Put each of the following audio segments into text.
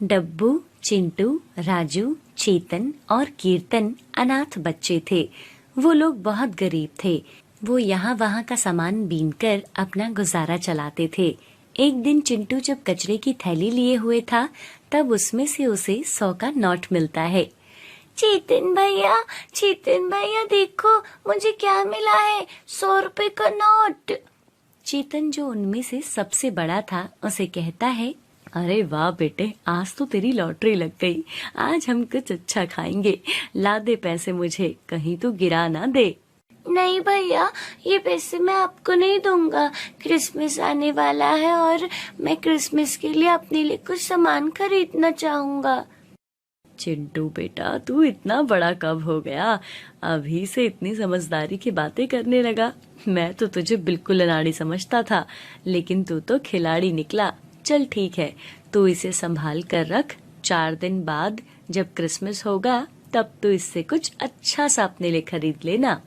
डब्बू, चिंटू, राजू, चेतन और कीर्तन अनाथ बच्चे थे। वो लोग बहुत गरीब थे। वो यहाँ वहाँ का सामान बीनकर अपना गुजारा चलाते थे। एक दिन चिंटू जब कचरे की थैली लिए हुए था, तब उसमें से उसे 100 का नोट मिलता है। चेतन भैया देखो मुझे क्या मिला है, 100 रुपए का नोट। चेतन जो उनमें से सबसे बड़ा था, उसे कहता है, अरे वाह बेटे, आज तो तेरी लॉटरी लग गई। आज हम कुछ अच्छा खाएंगे। ला दे पैसे मुझे, कहीं तो गिरा ना दे। नहीं भैया, ये पैसे मैं आपको नहीं दूंगा। क्रिसमस आने वाला है और मैं क्रिसमस के लिए अपने लिए कुछ सामान खरीदना चाहूंगा। चिंटू बेटा, तू इतना बड़ा कब हो गया? अभी से इतनी समझदारी की बातें करने लगा। मैं तो तुझे बिल्कुल अनाड़ी समझता था, लेकिन तू तो खिलाड़ी निकला। चल ठीक है, तू इसे संभाल कर रख। 4 दिन बाद जब क्रिसमस होगा, तब तू इससे कुछ अच्छा सा अपने लिए खरीद लेना।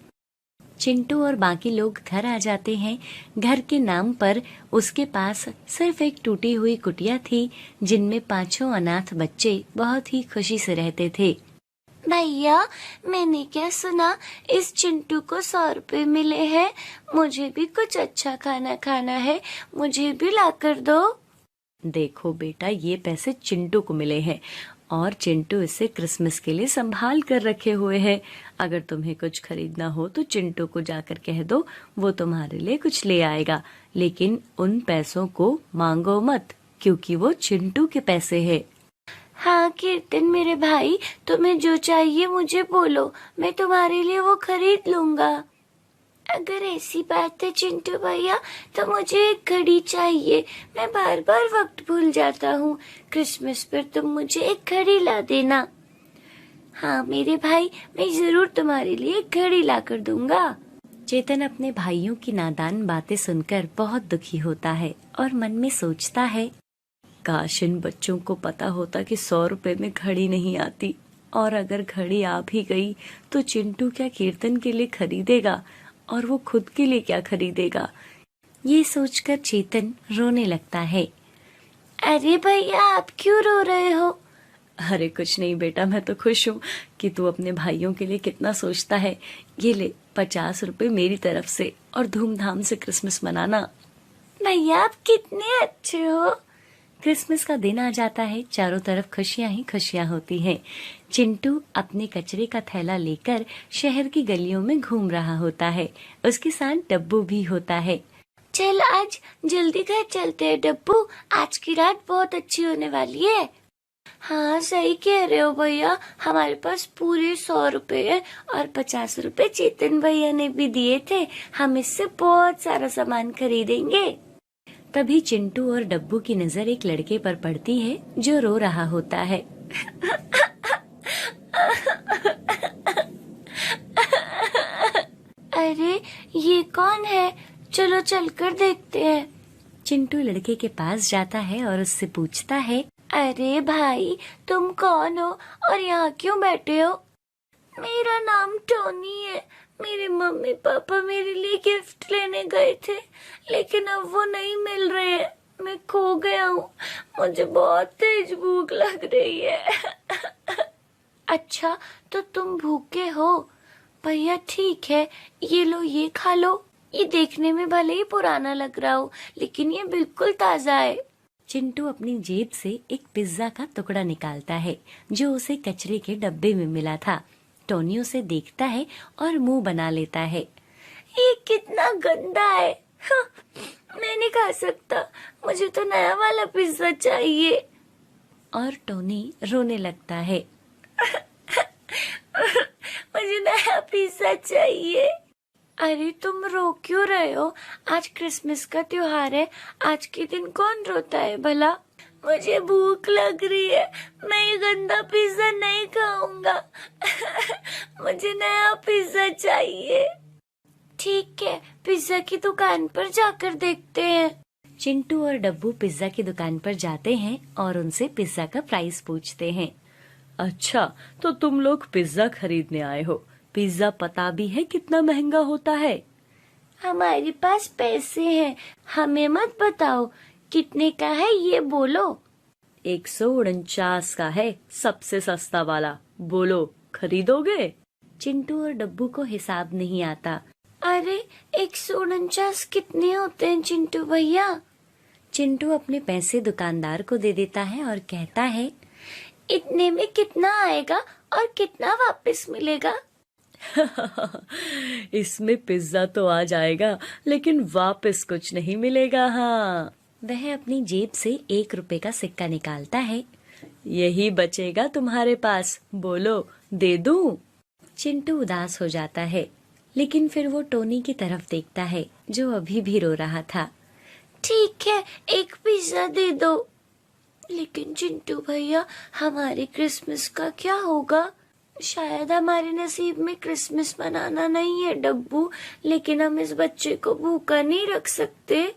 चिंटू और बाकी लोग घर आ जाते हैं। घर के नाम पर उसके पास सिर्फ एक टूटी हुई कुटिया थी, जिनमें 5 अनाथ बच्चे बहुत ही खुशी से रहते थे। भैया, मैंने क्या सुना, इस चिंटू को 100 रुपए मिले हैं। मुझे भी कुछ अच्छा खाना खाना है, मुझे भी ला कर दो। देखो बेटा, ये पैसे चिंटू को मिले हैं और चिंटू इसे क्रिसमस के लिए संभाल कर रखे हुए है। अगर तुम्हें कुछ खरीदना हो तो चिंटू को जाकर कह दो, वो तुम्हारे लिए कुछ ले आएगा। लेकिन उन पैसों को मांगो मत, क्योंकि वो चिंटू के पैसे है। हाँ कीर्तन मेरे भाई, तुम्हें जो चाहिए मुझे बोलो, मैं तुम्हारे लिए वो खरीद लूंगा। अगर ऐसी बात है चिंटू भैया, तो मुझे एक घड़ी चाहिए। मैं बार बार वक्त भूल जाता हूँ। क्रिसमस पर तुम मुझे एक घड़ी ला देना। हाँ मेरे भाई, मैं जरूर तुम्हारे लिए एक घड़ी ला कर दूंगा। चेतन अपने भाइयों की नादान बातें सुनकर बहुत दुखी होता है और मन में सोचता है, काश इन बच्चों को पता होता कि 100 रुपए में घड़ी नहीं आती, और अगर घड़ी आ भी गई तो चिंटू क्या कीर्तन के लिए खरीदेगा, और वो खुद के लिए क्या खरीदेगा। ये सोचकर चेतन रोने लगता है। अरे भैया, आप क्यों रो रहे हो? अरे कुछ नहीं बेटा, मैं तो खुश हूँ कि तू अपने भाइयों के लिए कितना सोचता है। ये ले 50 रुपए मेरी तरफ से, और धूमधाम से क्रिसमस मनाना। भैया आप कितने अच्छे हो। क्रिसमस का दिन आ जाता है। चारों तरफ खुशियां ही खुशियां होती हैं। चिंटू अपने कचरे का थैला लेकर शहर की गलियों में घूम रहा होता है। उसके साथ डब्बू भी होता है। चल आज जल्दी घर चलते हैं डब्बू, आज की रात बहुत अच्छी होने वाली है। हाँ सही कह रहे हो भैया, हमारे पास पूरे 100 रुपए है और 50 रुपए चेतन भैया ने भी दिए थे। हम इससे बहुत सारा सामान खरीदेंगे। तभी चिंटू और डब्बू की नजर एक लड़के पर पड़ती है जो रो रहा होता है। अरे ये कौन है? चलो चलकर देखते हैं। चिंटू लड़के के पास जाता है और उससे पूछता है, अरे भाई तुम कौन हो और यहाँ क्यों बैठे हो? मेरा नाम टोनी है। मेरे मम्मी पापा मेरे लिए गिफ्ट लेने गए थे, लेकिन अब वो नहीं मिल रहे हैं। मैं खो गया हूँ। मुझे बहुत तेज भूख लग रही है। अच्छा, तो तुम भूखे हो? भैया ठीक है, ये लो, ये खा लो। ये देखने में भले ही पुराना लग रहा हो, लेकिन ये बिल्कुल ताजा है। चिंटू अपनी जेब से एक पिज्जा का टुकड़ा निकालता है, जो उसे कचरे के डब्बे में मिला था। टोनी उसे देखता है और मुंह बना लेता है। ये कितना गंदा है। मैं नहीं खा सकता, मुझे तो नया वाला पिज्जा चाहिए। और टोनी रोने लगता है। मुझे नया पिज्जा चाहिए। अरे तुम रो क्यों रहे हो? आज क्रिसमस का त्योहार है, आज के दिन कौन रोता है भला? मुझे भूख लग रही है, मैं ये गंदा पिज्जा नहीं खाऊंगा। मुझे नया पिज्जा चाहिए। ठीक है, पिज्जा की दुकान पर जाकर देखते हैं। चिंटू और डब्बू पिज्जा की दुकान पर जाते हैं और उनसे पिज्जा का प्राइस पूछते हैं। अच्छा, तो तुम लोग पिज्जा खरीदने आए हो। पिज्जा पता भी है कितना महंगा होता है? हमारे पास पैसे हैं, हमें मत बताओ। कितने का है ये बोलो। 149 का है, सबसे सस्ता वाला। बोलो, खरीदोगे? चिंटू और डब्बू को हिसाब नहीं आता। अरे 149 कितने होते हैं चिंटू भैया? चिंटू अपने पैसे दुकानदार को दे देता है और कहता है, इतने में कितना आएगा और कितना वापस मिलेगा? इसमें पिज्जा तो आ जाएगा, लेकिन वापस कुछ नहीं मिलेगा। हाँ। वह अपनी जेब से 1 रुपए का सिक्का निकालता है। यही बचेगा तुम्हारे पास, बोलो, दे दूं? चिंटू उदास हो जाता है, लेकिन फिर वो टोनी की तरफ देखता है जो अभी भी रो रहा था। ठीक है, एक पिज्जा दे दो। लेकिन चिंटू भैया, हमारे क्रिसमस का क्या होगा? शायद हमारे नसीब में क्रिसमस मनाना नहीं है डब्बू, लेकिन हम इस बच्चे को भूखा नहीं रख सकते।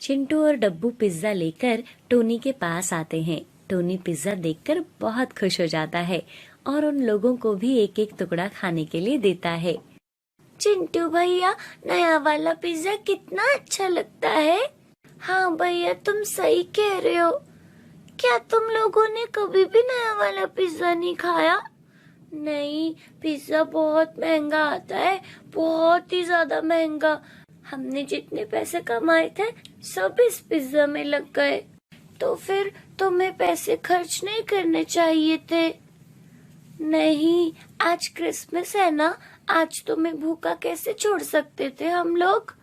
चिंटू और डब्बू पिज्जा लेकर टोनी के पास आते हैं। टोनी पिज्जा देखकर बहुत खुश हो जाता है और उन लोगों को भी एक एक टुकड़ा खाने के लिए देता है। चिंटू भैया, नया वाला पिज्जा कितना अच्छा लगता है। हाँ भैया, तुम सही कह रहे हो। क्या तुम लोगों ने कभी भी नया वाला पिज्जा नहीं खाया? नहीं, पिज्जा बहुत महंगा आता है, बहुत ही ज्यादा महंगा। हमने जितने पैसे कमाए थे सब इस पिज्जा में लग गए। तो फिर तुम्हें पैसे खर्च नहीं करने चाहिए थे। नहीं, आज क्रिसमस है ना, आज तुम्हें भूखा कैसे छोड़ सकते थे हम लोग।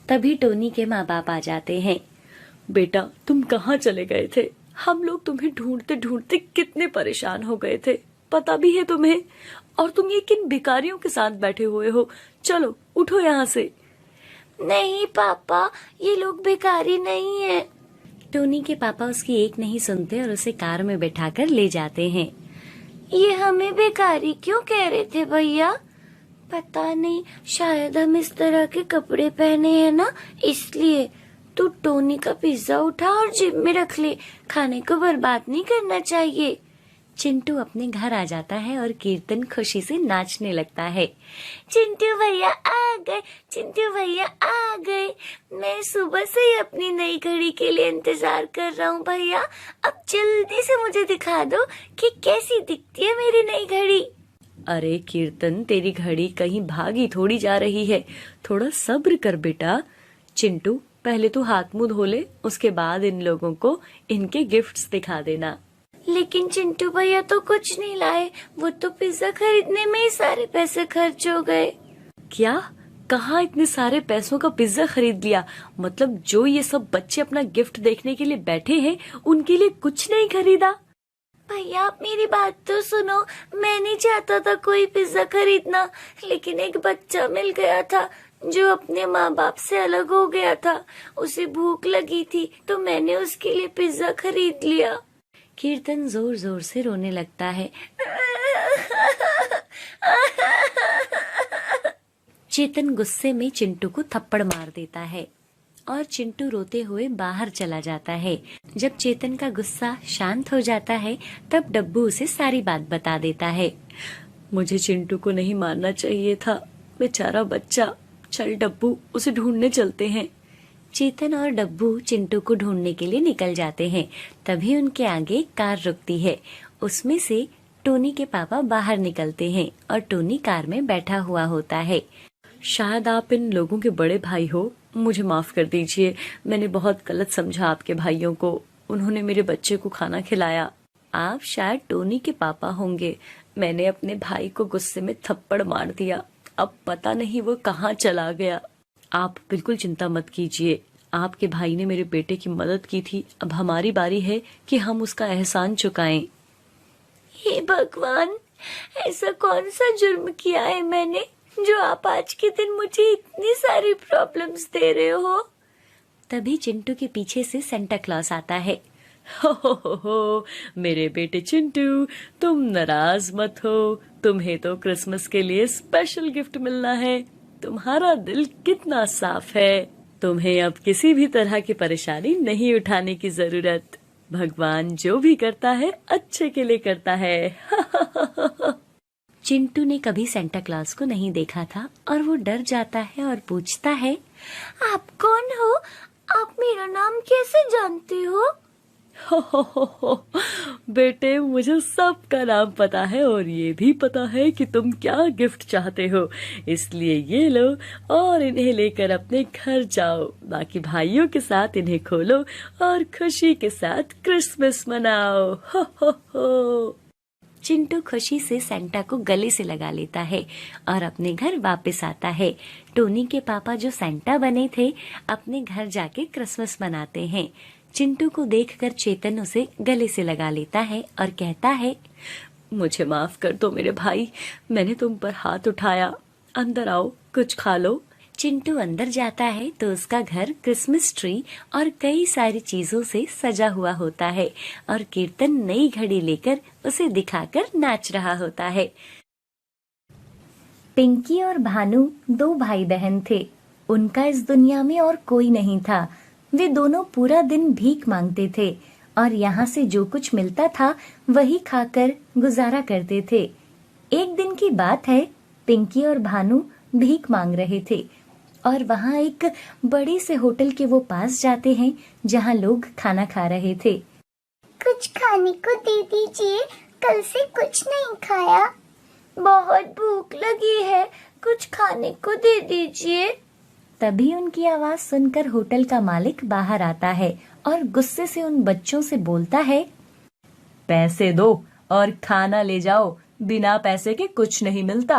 तभी टोनी के माँ बाप आ जाते हैं। बेटा, तुम कहाँ चले गए थे? हम लोग तुम्हें ढूंढते ढूंढते कितने परेशान हो गए थे, पता भी है तुम्हें? और तुम ये किन भिखारियों के साथ बैठे हुए हो? चलो उठो यहाँ से। नहीं पापा, ये लोग भिखारी नहीं है। टोनी के पापा उसकी एक नहीं सुनते और उसे कार में बैठाकर ले जाते हैं। ये हमें भिखारी क्यों कह रहे थे भैया? पता नहीं, शायद हम इस तरह के कपड़े पहने हैं ना, इसलिए। तू टोनी का पिज्जा उठा और जेब में रख ले, खाने को बर्बाद नहीं करना चाहिए। चिंटू अपने घर आ जाता है और कीर्तन खुशी से नाचने लगता है। चिंटू भैया आ गए, चिंटू भैया आ गए। मैं सुबह से ही अपनी नई घड़ी के लिए इंतजार कर रहा हूँ भैया। अब जल्दी से मुझे दिखा दो कि कैसी दिखती है मेरी नई घड़ी। अरे कीर्तन, तेरी घड़ी कहीं भागी थोड़ी जा रही है, थोड़ा सब्र कर बेटा। चिंटू, पहले तू हाथ मुंह धो ले, उसके बाद इन लोगों को इनके गिफ्ट्स दिखा देना। लेकिन चिंटू भैया तो कुछ नहीं लाए, वो तो पिज्जा खरीदने में ही सारे पैसे खर्च हो गए। क्या? कहाँ इतने सारे पैसों का पिज्जा खरीद लिया? मतलब जो ये सब बच्चे अपना गिफ्ट देखने के लिए बैठे हैं, उनके लिए कुछ नहीं खरीदा? भैया आप मेरी बात तो सुनो, मैं नहीं चाहता था कोई पिज्जा खरीदना, लेकिन एक बच्चा मिल गया था जो अपने माँ बाप से अलग हो गया था। उसे भूख लगी थी तो मैंने उसके लिए पिज्जा खरीद लिया। कीर्तन जोर जोर से रोने लगता है। चेतन गुस्से में चिंटू को थप्पड़ मार देता है और चिंटू रोते हुए बाहर चला जाता है। जब चेतन का गुस्सा शांत हो जाता है तब डब्बू उसे सारी बात बता देता है। मुझे चिंटू को नहीं मारना चाहिए था, बेचारा बच्चा। चल डब्बू, उसे ढूंढने चलते हैं। चेतन और डब्बू चिंटू को ढूंढने के लिए निकल जाते हैं। तभी उनके आगे कार रुकती है। उसमें से टोनी के पापा बाहर निकलते हैं और टोनी कार में बैठा हुआ होता है। शायद आप इन लोगों के बड़े भाई हो, मुझे माफ कर दीजिए, मैंने बहुत गलत समझा आपके भाइयों को, उन्होंने मेरे बच्चे को खाना खिलाया। आप शायद टोनी के पापा होंगे, मैंने अपने भाई को गुस्से में थप्पड़ मार दिया, अब पता नहीं वो कहाँ चला गया। आप बिल्कुल चिंता मत कीजिए, आपके भाई ने मेरे बेटे की मदद की थी, अब हमारी बारी है कि हम उसका एहसान चुकाएं। हे भगवान, ऐसा कौन सा जुर्म किया है मैंने जो आप आज के दिन मुझे इतनी सारी प्रॉब्लम्स दे रहे हो? तभी चिंटू के पीछे से सेंटा क्लॉस आता है। हो, मेरे बेटे चिंटू, तुम नाराज मत हो, तुम्हें तो क्रिसमस के लिए स्पेशल गिफ्ट मिलना है। तुम्हारा दिल कितना साफ है, तुम्हें अब किसी भी तरह की परेशानी नहीं उठाने की जरूरत। भगवान जो भी करता है अच्छे के लिए करता है। चिंटू ने कभी सेंटा क्लॉस को नहीं देखा था और वो डर जाता है और पूछता है, आप कौन हो? आप मेरा नाम कैसे जानते हो? हो, बेटे मुझे सबका नाम पता है और ये भी पता है कि तुम क्या गिफ्ट चाहते हो, इसलिए ये लो और इन्हें लेकर अपने घर जाओ। बाकी भाइयों के साथ इन्हें खोलो और खुशी के साथ क्रिसमस मनाओ। हो। चिंटू खुशी से सेंटा को गले से लगा लेता है और अपने घर वापस आता है। टोनी के पापा जो सेंटा बने थे अपने घर जाके क्रिसमस मनाते हैं। चिंटू को देखकर चेतन उसे गले से लगा लेता है और कहता है, मुझे माफ कर दो मेरे भाई, मैंने तुम पर हाथ उठाया। अंदर आओ, कुछ खा लो। चिंटू अंदर जाता है तो उसका घर क्रिसमस ट्री और कई सारी चीजों से सजा हुआ होता है और कीर्तन नई घड़ी लेकर उसे दिखाकर नाच रहा होता है। पिंकी और भानु 2 भाई बहन थे। उनका इस दुनिया में और कोई नहीं था। वे दोनों पूरा दिन भीख मांगते थे और यहाँ से जो कुछ मिलता था वही खाकर गुजारा करते थे। एक दिन की बात है, पिंकी और भानु भीख मांग रहे थे और वहाँ एक बड़े से होटल के वो पास जाते हैं जहाँ लोग खाना खा रहे थे। कुछ खाने को दे दीजिए, कल से कुछ नहीं खाया। बहुत भूख लगी है, कुछ खाने को दे दीजिए। तभी उनकी आवाज सुनकर होटल का मालिक बाहर आता है और गुस्से से उन बच्चों से बोलता है, पैसे दो और खाना ले जाओ, बिना पैसे के कुछ नहीं मिलता।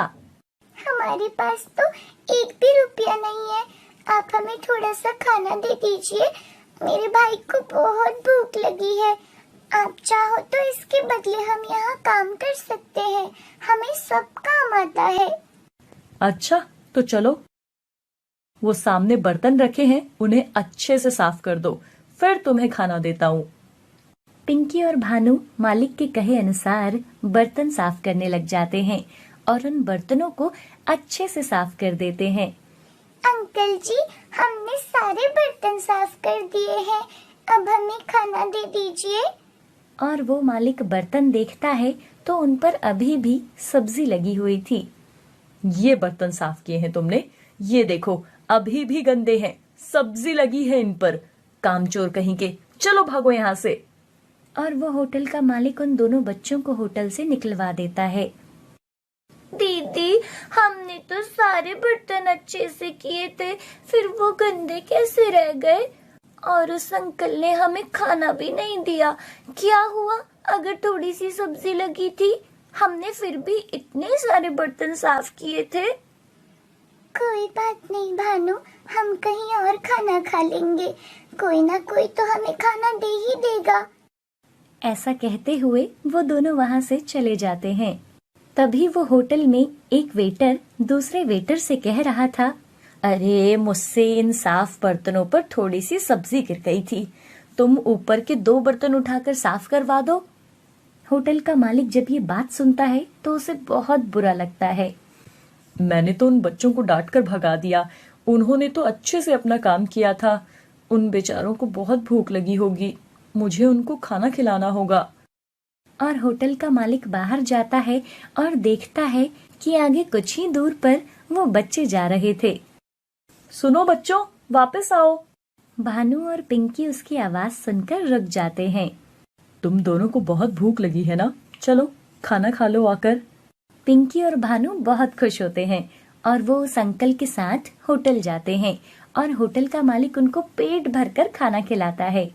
हमारे पास तो 1 भी रुपया नहीं है, आप हमें थोड़ा सा खाना दे दीजिए। मेरे भाई को बहुत भूख लगी है। आप चाहो तो इसके बदले हम यहाँ काम कर सकते हैं, हमें सब काम आता है। अच्छा तो चलो, वो सामने बर्तन रखे हैं, उन्हें अच्छे से साफ कर दो, फिर तुम्हें खाना देता हूँ। पिंकी और भानु मालिक के कहे अनुसार बर्तन साफ करने लग जाते हैं और उन बर्तनों को अच्छे से साफ कर देते हैं। अंकल जी, हमने सारे बर्तन साफ कर दिए हैं, अब हमें खाना दे दीजिए। और वो मालिक बर्तन देखता है तो उन पर अभी भी सब्जी लगी हुई थी। ये बर्तन साफ किए हैं तुमने? ये देखो अभी भी गंदे हैं, सब्जी लगी है इन पर, कामचोर कहीं के, चलो भागो यहाँ से। और वो होटल का मालिक उन दोनों बच्चों को होटल से निकलवा देता है। दीदी, हमने तो सारे बर्तन अच्छे से किए थे, फिर वो गंदे कैसे रह गए? और उस अंकल ने हमें खाना भी नहीं दिया। क्या हुआ अगर थोड़ी सी सब्जी लगी थी? हमने फिर भी इतने सारे बर्तन साफ किए थे। कोई बात नहीं भानु, हम कहीं और खाना खा लेंगे, कोई ना कोई तो हमें खाना दे ही देगा। ऐसा कहते हुए वो दोनों वहाँ से चले जाते हैं। तभी वो होटल में एक वेटर दूसरे वेटर से कह रहा था, अरे मुझसे इन साफ बर्तनों पर थोड़ी सी सब्जी गिर गई थी, तुम ऊपर के 2 बर्तन उठाकर साफ करवा दो। होटल का मालिक जब ये बात सुनता है तो उसे बहुत बुरा लगता है। मैंने तो उन बच्चों को डांट कर भगा दिया, उन्होंने तो अच्छे से अपना काम किया था, उन बेचारों को बहुत भूख लगी होगी, मुझे उनको खाना खिलाना होगा। और होटल का मालिक बाहर जाता है और देखता है कि आगे कुछ ही दूर पर वो बच्चे जा रहे थे। सुनो बच्चों, वापस आओ। भानु और पिंकी उसकी आवाज सुनकर रुक जाते हैं। तुम दोनों को बहुत भूख लगी है ना, चलो खाना खा लो आकर। पिंकी और भानु बहुत खुश होते हैं और वो उस अंकल के साथ होटल जाते हैं और होटल का मालिक उनको पेट भरकर खाना खिलाता है।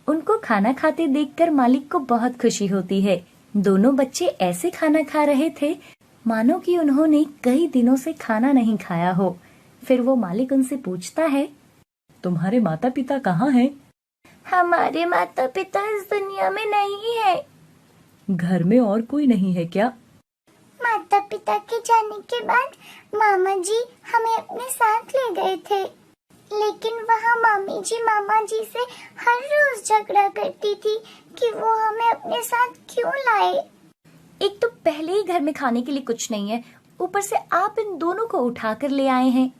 उनको खाना खाते देखकर मालिक को बहुत खुशी होती है। दोनों बच्चे ऐसे खाना खा रहे थे मानो कि उन्होंने कई दिनों से खाना नहीं खाया हो। फिर वो मालिक उनसे पूछता है, तुम्हारे माता पिता कहाँ हैं? हमारे माता पिता इस दुनिया में नहीं है। घर में और कोई नहीं है क्या? माता पिता के जाने के बाद मामा जी हमें अपने साथ ले गए थे, लेकिन वहाँ मामी जी मामा जी से हर रोज झगड़ा करती थी कि वो हमें अपने साथ क्यों लाए। एक तो पहले ही घर में खाने के लिए कुछ नहीं है, ऊपर से आप इन दोनों को उठा कर ले आए हैं।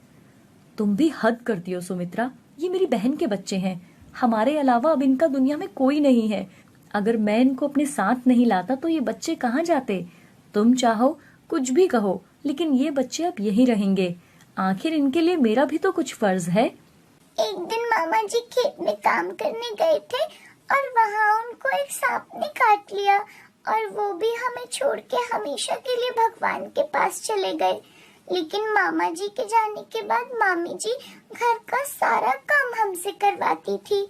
तुम भी हद करती हो सुमित्रा, ये मेरी बहन के बच्चे हैं, हमारे अलावा अब इनका दुनिया में कोई नहीं है। अगर मैं इनको अपने साथ नहीं लाता तो ये बच्चे कहाँ जाते? तुम चाहो कुछ भी कहो, लेकिन ये बच्चे अब यहीं रहेंगे। आखिर इनके लिए मेरा भी तो कुछ फर्ज है। एक दिन मामा जी खेत में काम करने गए थे और वहाँ उनको एक सांप ने काट लिया और वो भी हमें छोड़ के हमेशा के लिए भगवान के पास चले गए। लेकिन मामा जी के जाने के बाद मामी जी घर का सारा काम हमसे करवाती थी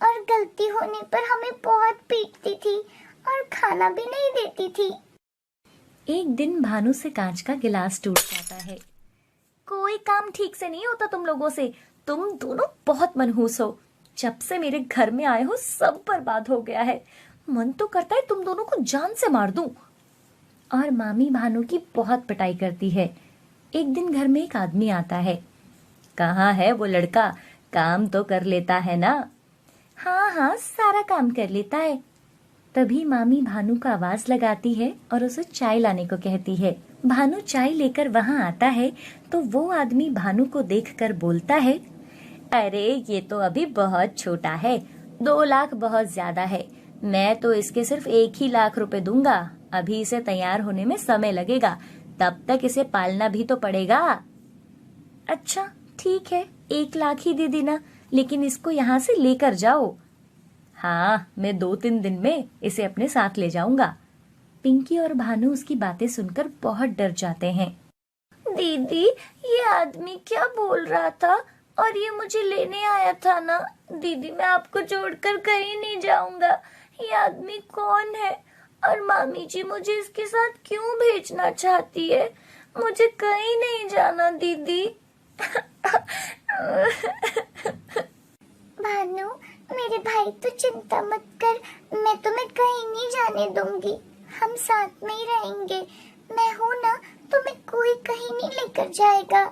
और गलती होने पर हमें बहुत पीटती थी और खाना भी नहीं देती थी। एक दिन भानु से कांच का गिलास टूट जाता है। कोई काम ठीक से नहीं होता तुम लोगों से। तुम दोनों बहुत मनहूस हो। जब से मेरे घर में आए हो सब बर्बाद हो गया है। मन तो करता है तुम दोनों को जान से मार दूं। और मामी भानु की बहुत पिटाई करती है। एक दिन घर में एक आदमी आता है। कहाँ है वो लड़का? काम तो कर लेता है ना? हाँ हाँ, सारा काम कर लेता है। तभी मामी भानु का आवाज लगाती है और उसे चाय लाने को कहती है। भानु चाय लेकर वहाँ आता है तो वो आदमी भानु को देखकर बोलता है, अरे ये तो अभी बहुत छोटा है, 2 लाख बहुत ज्यादा है। मैं तो इसके सिर्फ 1 ही लाख रुपए दूंगा। अभी इसे तैयार होने में समय लगेगा, तब तक इसे पालना भी तो पड़ेगा। अच्छा ठीक है, 1 लाख ही दे देना, लेकिन इसको यहाँ से लेकर जाओ। हाँ, मैं 2-3 दिन में इसे अपने साथ ले जाऊंगा। पिंकी और भानु उसकी बातें सुनकर बहुत डर जाते हैं। दीदी, ये आदमी क्या बोल रहा था? और ये मुझे लेने आया था ना? दीदी, मैं आपको छोड़कर कहीं नहीं जाऊंगा। ये आदमी कौन है? और मामी जी मुझे इसके साथ क्यों भेजना चाहती है? मुझे कहीं नहीं जाना दीदी। भानु, मेरे भाई तो चिंता मत कर, मैं तुम्हें कहीं नहीं जाने दूंगी। हम साथ में ही रहेंगे। मैं हूँ ना, तुम्हें कोई कहीं नहीं लेकर जाएगा।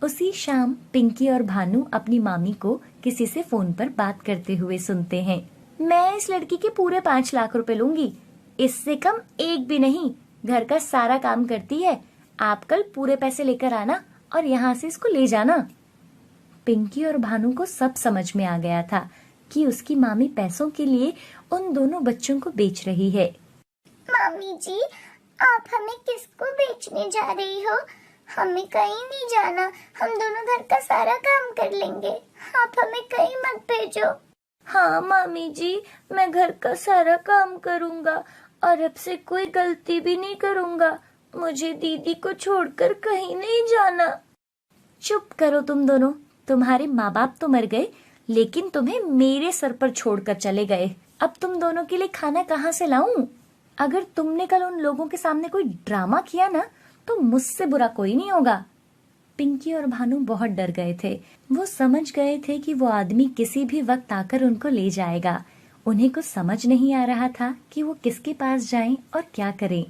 उसी शाम पिंकी और भानु अपनी मामी को किसी से फोन पर बात करते हुए सुनते हैं। मैं इस लड़की के पूरे 5 लाख रुपए लूंगी, इससे कम एक भी नहीं। घर का सारा काम करती है। आप कल पूरे पैसे लेकर आना और यहाँ से इसको ले जाना। पिंकी और भानु को सब समझ में आ गया था कि उसकी मामी पैसों के लिए उन दोनों बच्चों को बेच रही है। मामी जी, आप हमें किसको बेचने जा रही हो? हमें कहीं नहीं जाना, हम दोनों घर का सारा काम कर लेंगे। आप हमें कहीं मत भेजो। हाँ मामी जी, मैं घर का सारा काम करूँगा और अब से कोई गलती भी नहीं करूँगा। मुझे दीदी को छोड़कर कहीं नहीं जाना। चुप करो तुम दोनों। तुम्हारे माँ बाप तो मर गए, लेकिन तुम्हें मेरे सर पर छोड़कर चले गए। अब तुम दोनों के लिए खाना कहाँ से लाऊं? अगर तुमने कल उन लोगों के सामने कोई ड्रामा किया ना, तो मुझसे बुरा कोई नहीं होगा। पिंकी और भानु बहुत डर गए थे। वो समझ गए थे कि वो आदमी किसी भी वक्त आकर उनको ले जाएगा। उन्हें कुछ समझ नहीं आ रहा था कि वो किसके पास जाएं और क्या करें।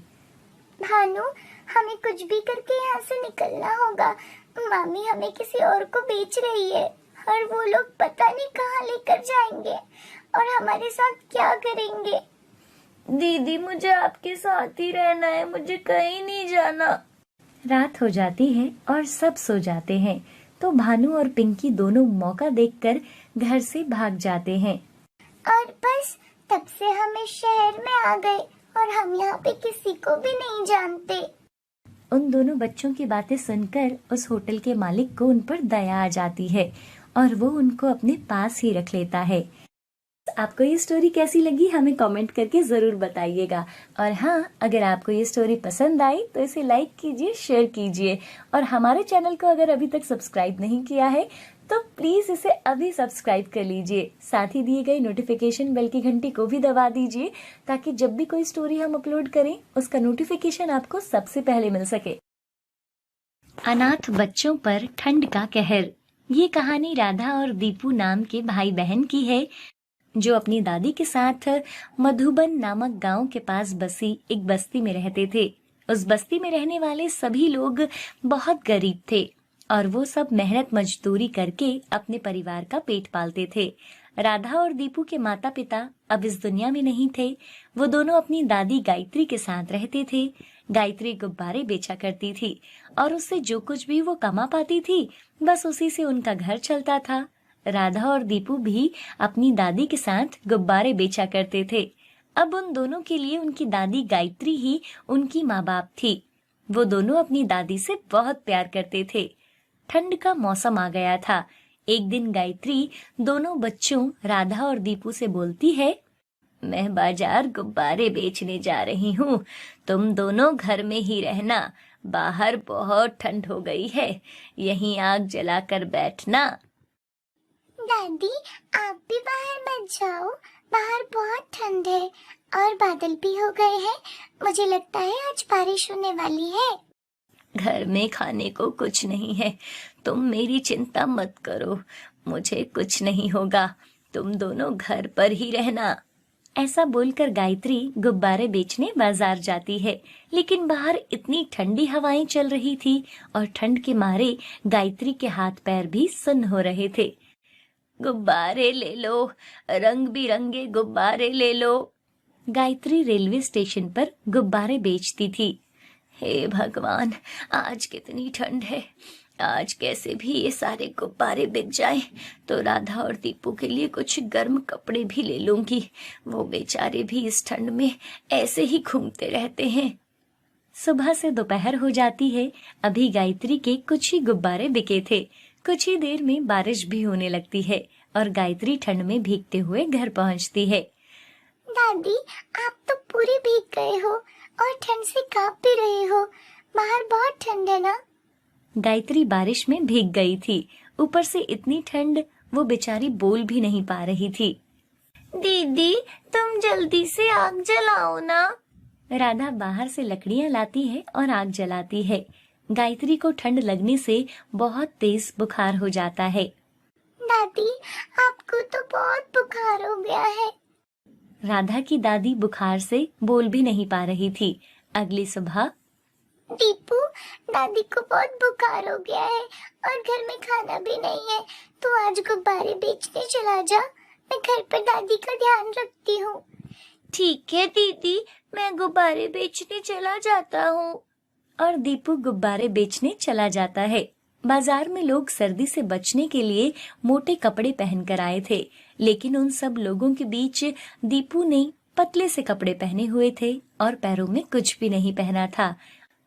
भानु, हमें कुछ भी करके यहाँ से निकलना होगा। मामी हमें किसी और को बेच रही है और वो लोग पता नहीं कहाँ लेकर जाएंगे और हमारे साथ क्या करेंगे। दीदी, मुझे आपके साथ ही रहना है, मुझे कहीं नहीं जाना। रात हो जाती है और सब सो जाते हैं, तो भानु और पिंकी दोनों मौका देखकर घर से भाग जाते हैं। और बस तब से हम इस शहर में आ गए और हम यहाँ पे किसी को भी नहीं जानते। उन दोनों बच्चों की बातें सुनकर उस होटल के मालिक को उन पर दया आ जाती है और वो उनको अपने पास ही रख लेता है। आपको ये स्टोरी कैसी लगी हमें कमेंट करके जरूर बताइएगा। और हाँ, अगर आपको ये स्टोरी पसंद आई तो इसे लाइक कीजिए, शेयर कीजिए और हमारे चैनल को अगर अभी तक सब्सक्राइब नहीं किया है तो प्लीज इसे अभी सब्सक्राइब कर लीजिए। साथ ही दिए गए नोटिफिकेशन बेल की घंटी को भी दबा दीजिए ताकि जब भी कोई स्टोरी हम अपलोड करें उसका नोटिफिकेशन आपको सबसे पहले मिल सके। अनाथ बच्चों पर ठंड का कहर। ये कहानी राधा और दीपू नाम के भाई बहन की है जो अपनी दादी के साथ मधुबन नामक गांव के पास बसी एक बस्ती में रहते थे। उस बस्ती में रहने वाले सभी लोग बहुत गरीब थे और वो सब मेहनत मजदूरी करके अपने परिवार का पेट पालते थे। राधा और दीपू के माता पिता अब इस दुनिया में नहीं थे। वो दोनों अपनी दादी गायत्री के साथ रहते थे। गायत्री गुब्बारे बेचा करती थी और उससे जो कुछ भी वो कमा पाती थी बस उसी से उनका घर चलता था। राधा और दीपू भी अपनी दादी के साथ गुब्बारे बेचा करते थे। अब उन दोनों के लिए उनकी दादी गायत्री ही उनकी माँ बाप थी। वो दोनों अपनी दादी से बहुत प्यार करते थे। ठंड का मौसम आ गया था। एक दिन गायत्री दोनों बच्चों राधा और दीपू से बोलती है, मैं बाजार गुब्बारे बेचने जा रही हूँ, तुम दोनों घर में ही रहना, बाहर बहुत ठंड हो गई है, यहीं आग जलाकर बैठना। दादी आप भी बाहर मत जाओ, बाहर बहुत ठंड है और बादल भी हो गए हैं, मुझे लगता है आज बारिश होने वाली है। घर में खाने को कुछ नहीं है, तुम मेरी चिंता मत करो, मुझे कुछ नहीं होगा, तुम दोनों घर पर ही रहना। ऐसा बोलकर गायत्री गुब्बारे बेचने बाजार जाती है, लेकिन बाहर इतनी ठंडी हवाएं चल रही थी और ठंड के मारे गायत्री के हाथ पैर भी सुन्न हो रहे थे। गुब्बारे ले लो, रंग बिरंगे गुब्बारे ले लो। गायत्री रेलवे स्टेशन पर गुब्बारे बेचती थी। हे भगवान, आज कितनी ठंड है, आज कैसे भी ये सारे गुब्बारे बिक जाएं तो राधा और दीपू के लिए कुछ गर्म कपड़े भी ले लूंगी, वो बेचारे भी इस ठंड में ऐसे ही घूमते रहते हैं। सुबह से दोपहर हो जाती है, अभी गायत्री के कुछ ही गुब्बारे बिके थे। कुछ ही देर में बारिश भी होने लगती है और गायत्री ठंड में भीगते हुए घर पहुंचती है। दादी आप तो पूरी भीग गए हो और ठंड से कांप भी रहे हो, बाहर बहुत ठंड है ना। गायत्री बारिश में भीग गई थी, ऊपर से इतनी ठंड वो बेचारी बोल भी नहीं पा रही थी। दीदी तुम जल्दी से आग जलाओ ना। राधा बाहर से लकड़ियां लाती है और आग जलाती है। गायत्री को ठंड लगने से बहुत तेज बुखार हो जाता है। दादी आपको तो बहुत बुखार हो गया है। राधा की दादी बुखार से बोल भी नहीं पा रही थी। अगली सुबह, दीपू दादी को बहुत बुखार हो गया है और घर में खाना भी नहीं है, तो आज गुब्बारे बेचने चला जा, मैं घर पर दादी का ध्यान रखती हूँ। ठीक है दीदी, मैं गुब्बारे बेचने चला जाता हूँ। और दीपू गुब्बारे बेचने चला जाता है। बाजार में लोग सर्दी से बचने के लिए मोटे कपड़े पहनकर आए थे, लेकिन उन सब लोगों के बीच दीपू ने पतले से कपड़े पहने हुए थे और पैरों में कुछ भी नहीं पहना था,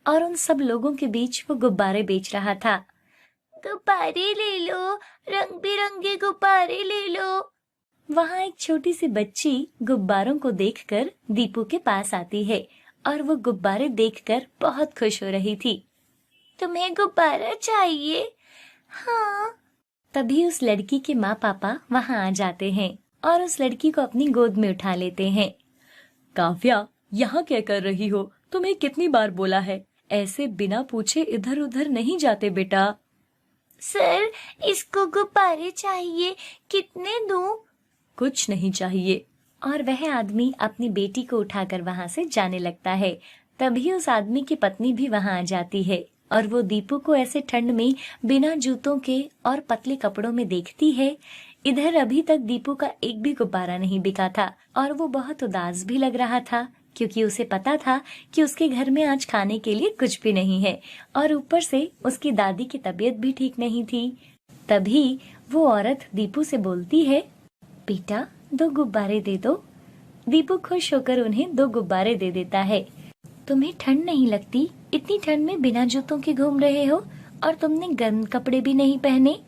और उन सब लोगों के बीच वो गुब्बारे बेच रहा था। गुब्बारे ले लो, रंग बिरंगे गुब्बारे ले लो। वहाँ एक छोटी सी बच्ची गुब्बारों को देखकर दीपू के पास आती है और वो गुब्बारे देखकर बहुत खुश हो रही थी। तुम्हें गुब्बारा चाहिए? हाँ। तभी उस लड़की के माँ पापा वहाँ आ जाते हैं और उस लड़की को अपनी गोद में उठा लेते हैं। काव्या, यहाँ क्या कर रही हो? तुम्हें कितनी बार बोला है, ऐसे बिना पूछे इधर उधर नहीं जाते बेटा। सर इसको गुब्बारे चाहिए, कितने दूं? कुछ नहीं चाहिए। और वह आदमी अपनी बेटी को उठाकर वहाँ से जाने लगता है। तभी उस आदमी की पत्नी भी वहाँ आ जाती है और वो दीपू को ऐसे ठंड में बिना जूतों के और पतले कपड़ों में देखती है। इधर अभी तक दीपू का एक भी गुब्बारा नहीं बिका था और वो बहुत उदास भी लग रहा था, क्योंकि उसे पता था कि उसके घर में आज खाने के लिए कुछ भी नहीं है और ऊपर से उसकी दादी की तबीयत भी ठीक नहीं थी। तभी वो औरत दीपू से बोलती है, बेटा 2 गुब्बारे दे दो। दीपू खुश होकर उन्हें 2 गुब्बारे दे देता है। तुम्हें ठंड नहीं लगती? इतनी ठंड में बिना जूतों के घूम रहे हो और तुमने गर्म कपड़े भी नहीं पहने।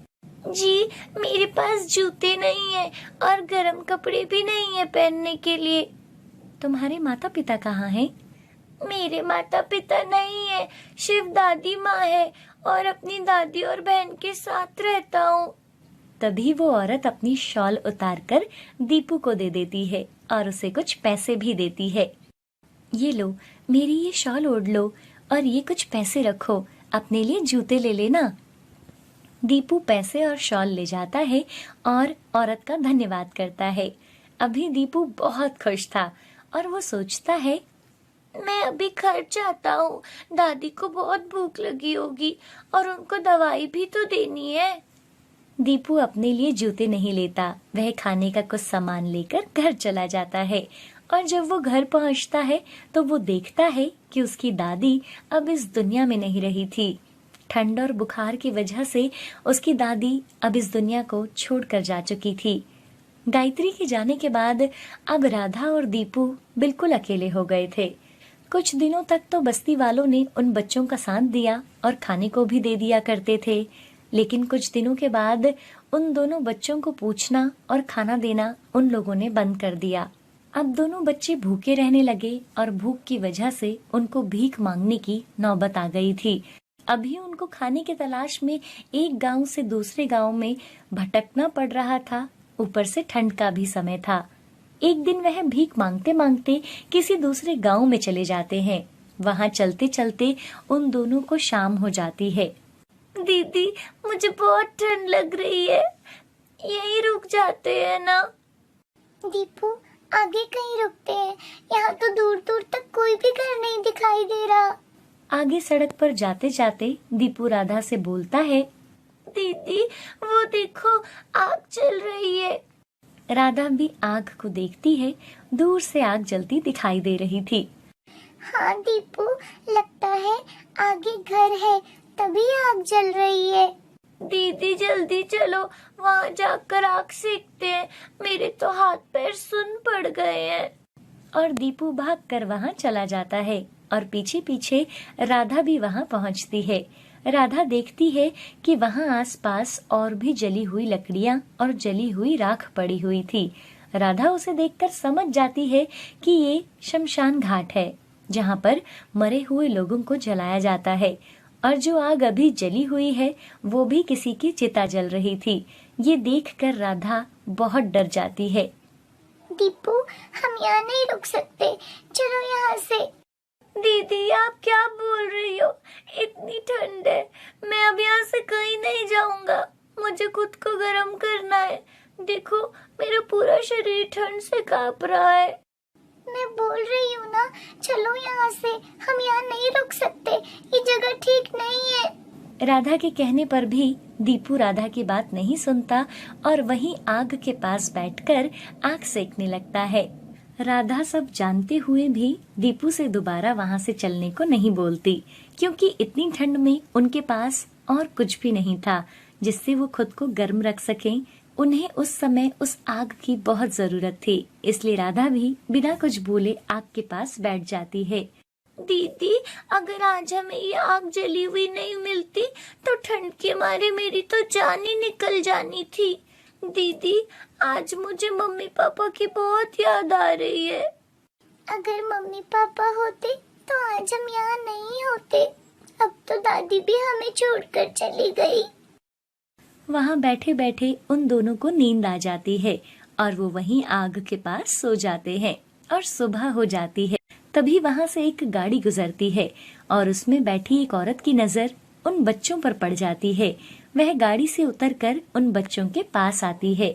जी मेरे पास जूते नहीं है और गर्म कपड़े भी नहीं है पहनने के लिए। तुम्हारे माता पिता कहाँ हैं? मेरे माता पिता नहीं है, सिर्फ दादी माँ है और अपनी दादी और बहन के साथ रहता हूँ। तभी वो औरत अपनी शॉल उतारकर दीपू को दे देती है और उसे कुछ पैसे भी देती है। ये लो, मेरी ये शॉल ओढ़ लो और ये कुछ पैसे रखो, अपने लिए जूते ले लेना। दीपू पैसे और शॉल ले जाता है और औरत का धन्यवाद करता है। अभी दीपू बहुत खुश था और वो सोचता है, मैं अभी घर जाता हूँ, दादी को बहुत भूख लगी होगी और उनको दवाई भी तो देनी है। दीपू अपने लिए जूते नहीं लेता, वह खाने का कुछ सामान लेकर घर चला जाता है और जब वो घर पहुंचता है तो वो देखता है कि उसकी दादी अब इस दुनिया में नहीं रही थी। ठंड और बुखार की वजह से उसकी दादी अब इस दुनिया को छोड़कर जा चुकी थी। गायत्री के जाने के बाद अब राधा और दीपू बिल्कुल अकेले हो गए थे। कुछ दिनों तक तो बस्ती वालों ने उन बच्चों का साथ दिया और खाने को भी दे दिया करते थे, लेकिन कुछ दिनों के बाद उन दोनों बच्चों को पूछना और खाना देना उन लोगों ने बंद कर दिया। अब दोनों बच्चे भूखे रहने लगे और भूख की वजह से उनको भीख मांगने की नौबत आ गई थी। अभी उनको खाने की तलाश में एक गांव से दूसरे गांव में भटकना पड़ रहा था। ऊपर से ठंड का भी समय था। एक दिन वह भीख मांगते मांगते किसी दूसरे गांव में चले जाते हैं। वहां चलते चलते उन दोनों को शाम हो जाती है। दीदी, मुझे बहुत ठंड लग रही है, यहीं रुक जाते हैं ना? दीपू, आगे कहीं रुकते हैं, यहाँ तो दूर दूर तक कोई भी घर नहीं दिखाई दे रहा। आगे सड़क पर जाते जाते दीपू राधा से बोलता है, दीदी वो देखो, आग चल रही है। राधा भी आग को देखती है। दूर से आग जलती दिखाई दे रही थी। हाँ दीपू, लगता है आगे घर है, तभी आग जल रही है। दीदी जल्दी चलो, वहाँ जाकर आग सेकते हैं, मेरे तो हाथ पैर सुन पड़ गए हैं। और दीपू भागकर वहाँ चला जाता है और पीछे पीछे राधा भी वहाँ पहुँचती है। राधा देखती है कि वहाँ आसपास और भी जली हुई लकड़ियाँ और जली हुई राख पड़ी हुई थी। राधा उसे देखकर समझ जाती है कि ये शमशान घाट है, जहाँ पर मरे हुए लोगों को जलाया जाता है। और जो आग अभी जली हुई है वो भी किसी की चिता जल रही थी। ये देखकर राधा बहुत डर जाती है। दीपू, हम यहाँ नहीं रुक सकते, चलो यहाँ से। दीदी आप क्या बोल रही हो? इतनी ठंड है, मैं अब यहाँ से कहीं नहीं जाऊंगा। मुझे खुद को गर्म करना है। देखो मेरा पूरा शरीर ठंड से कांप रहा है। मैं बोल रही हूँ ना, चलो यहाँ से, हम यहाँ नहीं रुक सकते, ये जगह ठीक नहीं है। राधा के कहने पर भी दीपू राधा की बात नहीं सुनता और वहीं आग के पास बैठकर आग सेकने लगता है। राधा सब जानते हुए भी दीपू से दोबारा वहां से चलने को नहीं बोलती, क्योंकि इतनी ठंड में उनके पास और कुछ भी नहीं था जिससे वो खुद को गर्म रख सकें। उन्हें उस समय उस आग की बहुत जरूरत थी, इसलिए राधा भी बिना कुछ बोले आग के पास बैठ जाती है। दीदी अगर आज हमें ये आग जली हुई नहीं मिलती तो ठंड के मारे मेरी तो जान ही निकल जानी थी। दीदी आज मुझे मम्मी पापा की बहुत याद आ रही है। अगर मम्मी पापा होते तो आज हम यहाँ नहीं होते। अब तो दादी भी हमें छोड़कर चली गई। वहाँ बैठे बैठे उन दोनों को नींद आ जाती है और वो वहीं आग के पास सो जाते हैं और सुबह हो जाती है। तभी वहाँ से एक गाड़ी गुजरती है और उसमें बैठी एक औरत की नजर उन बच्चों पर पड़ जाती है। वह गाड़ी से उतरकर उन बच्चों के पास आती है।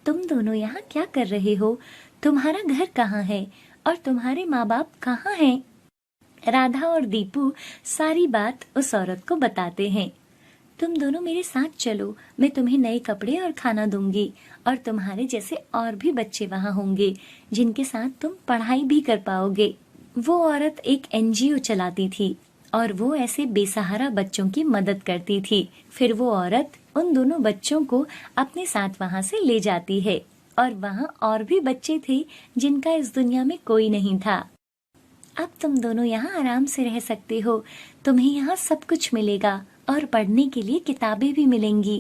तुम दोनों यहाँ क्या कर रहे हो? तुम्हारा घर कहाँ है और तुम्हारे माँ बाप कहाँ हैं? राधा और दीपू सारी बात उस औरत को बताते हैं। तुम दोनों मेरे साथ चलो, मैं तुम्हें नए कपड़े और खाना दूंगी और तुम्हारे जैसे और भी बच्चे वहाँ होंगे जिनके साथ तुम पढ़ाई भी कर पाओगे। वो औरत एक एनजीओ चलाती थी और वो ऐसे बेसहारा बच्चों की मदद करती थी। फिर वो औरत उन दोनों बच्चों को अपने साथ वहाँ से ले जाती है और वहाँ और भी बच्चे थे जिनका इस दुनिया में कोई नहीं था। अब तुम दोनों यहाँ आराम से रह सकते हो, तुम्हें यहाँ सब कुछ मिलेगा और पढ़ने के लिए किताबें भी मिलेंगी।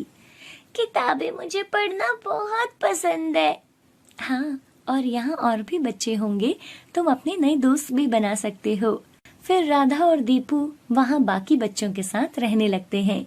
किताबें मुझे पढ़ना बहुत पसंद है। हाँ, और यहाँ और भी बच्चे होंगे, तुम अपने नए दोस्त भी बना सकते हो। फिर राधा और दीपू वहाँ बाकी बच्चों के साथ रहने लगते हैं।